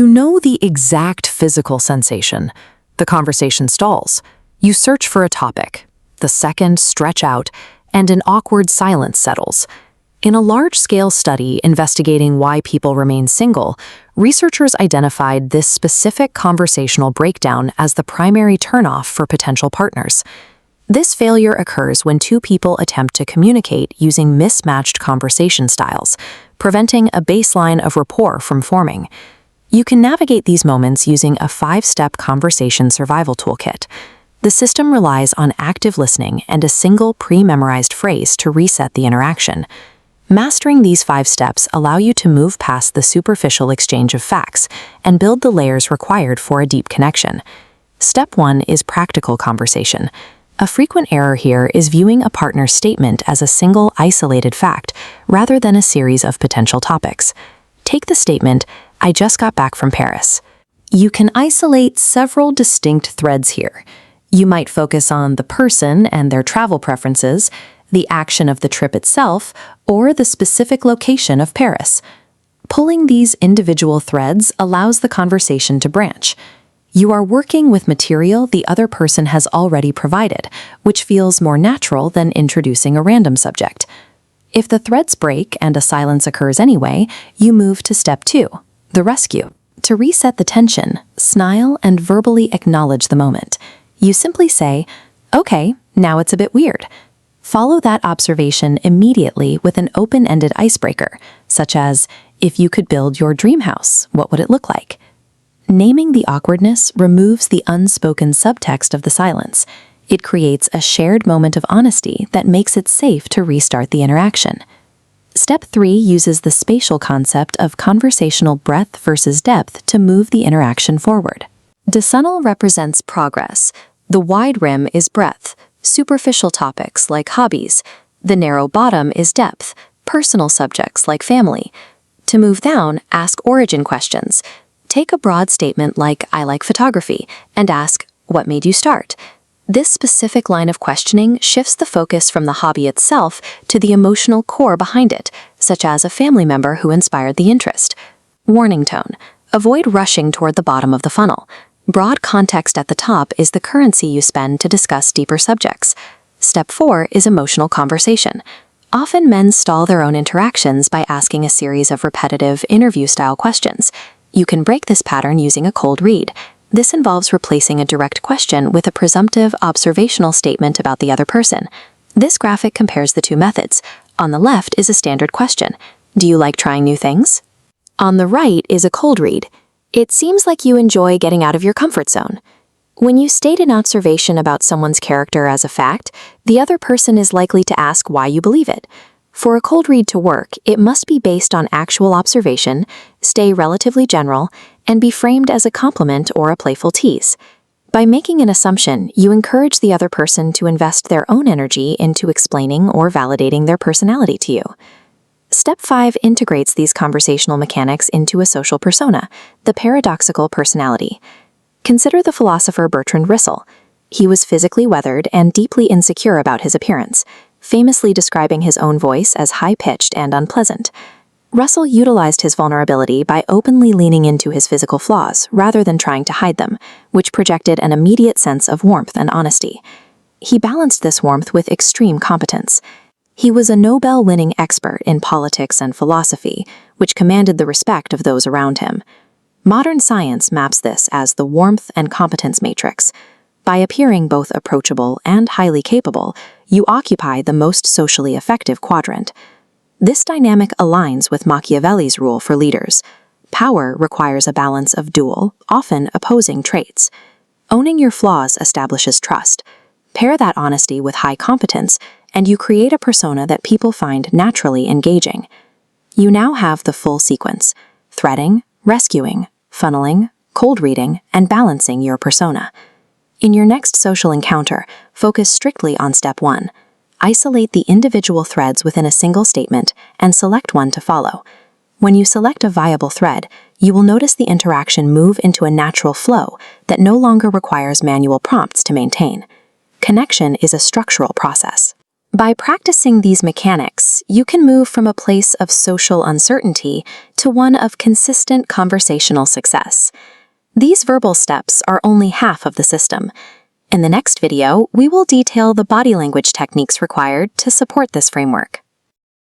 You know the exact physical sensation. The conversation stalls. You search for a topic. The seconds stretch out, and an awkward silence settles. In a large-scale study investigating why people remain single, researchers identified this specific conversational breakdown as the primary turnoff for potential partners. This failure occurs when two people attempt to communicate using mismatched conversation styles, preventing a baseline of rapport from forming. You can navigate these moments using a 5-step conversation survival toolkit. The system relies on active listening and a single pre-memorized phrase to reset the interaction. Mastering these 5 steps allow you to move past the superficial exchange of facts and build the layers required for a deep connection. Step 1 is practical conversation. A frequent error here is viewing a partner's statement as a single, isolated fact rather than a series of potential topics. Take the statement, "I just got back from Paris." You can isolate several distinct threads here. You might focus on the person and their travel preferences, the action of the trip itself, or the specific location of Paris. Pulling these individual threads allows the conversation to branch. You are working with material the other person has already provided, which feels more natural than introducing a random subject. If the threads break and a silence occurs anyway, you move to step 2, the rescue. To reset the tension, smile and verbally acknowledge the moment. You simply say, "Okay, now it's a bit weird." Follow that observation immediately with an open-ended icebreaker, such as, "If you could build your dream house, what would it look like?" Naming the awkwardness removes the unspoken subtext of the silence. It creates a shared moment of honesty that makes it safe to restart the interaction. Step 3 uses the spatial concept of conversational breadth versus depth to move the interaction forward. Decennal represents progress. The wide rim is breadth, superficial topics like hobbies. The narrow bottom is depth, personal subjects like family. To move down, ask origin questions. Take a broad statement like, "I like photography," and ask, "What made you start?" This specific line of questioning shifts the focus from the hobby itself to the emotional core behind it, such as a family member who inspired the interest. Warning tone. Avoid rushing toward the bottom of the funnel. Broad context at the top is the currency you spend to discuss deeper subjects. Step 4 is emotional conversation. Often men stall their own interactions by asking a series of repetitive interview-style questions. You can break this pattern using a cold read. This involves replacing a direct question with a presumptive observational statement about the other person. This graphic compares the two methods. On the left is a standard question. "Do you like trying new things?" On the right is a cold read. "It seems like you enjoy getting out of your comfort zone." When you state an observation about someone's character as a fact, the other person is likely to ask why you believe it. For a cold read to work, it must be based on actual observation, stay relatively general, and be framed as a compliment or a playful tease. By making an assumption, you encourage the other person to invest their own energy into explaining or validating their personality to you. Step 5 integrates these conversational mechanics into a social persona, the paradoxical personality. Consider the philosopher Bertrand Russell. He was physically weathered and deeply insecure about his appearance, famously describing his own voice as high-pitched and unpleasant. Russell utilized his vulnerability by openly leaning into his physical flaws rather than trying to hide them, which projected an immediate sense of warmth and honesty. He balanced this warmth with extreme competence. He was a Nobel-winning expert in politics and philosophy, which commanded the respect of those around him. Modern science maps this as the warmth and competence matrix. By appearing both approachable and highly capable, you occupy the most socially effective quadrant. This dynamic aligns with Machiavelli's rule for leaders. Power requires a balance of dual, often opposing traits. Owning your flaws establishes trust. Pair that honesty with high competence, and you create a persona that people find naturally engaging. You now have the full sequence: threading, rescuing, funneling, cold reading, and balancing your persona. In your next social encounter, focus strictly on step 1. Isolate the individual threads within a single statement and select one to follow. When you select a viable thread, you will notice the interaction move into a natural flow that no longer requires manual prompts to maintain. Connection is a structural process. By practicing these mechanics, you can move from a place of social uncertainty to one of consistent conversational success. These verbal steps are only half of the system. In the next video, we will detail the body language techniques required to support this framework.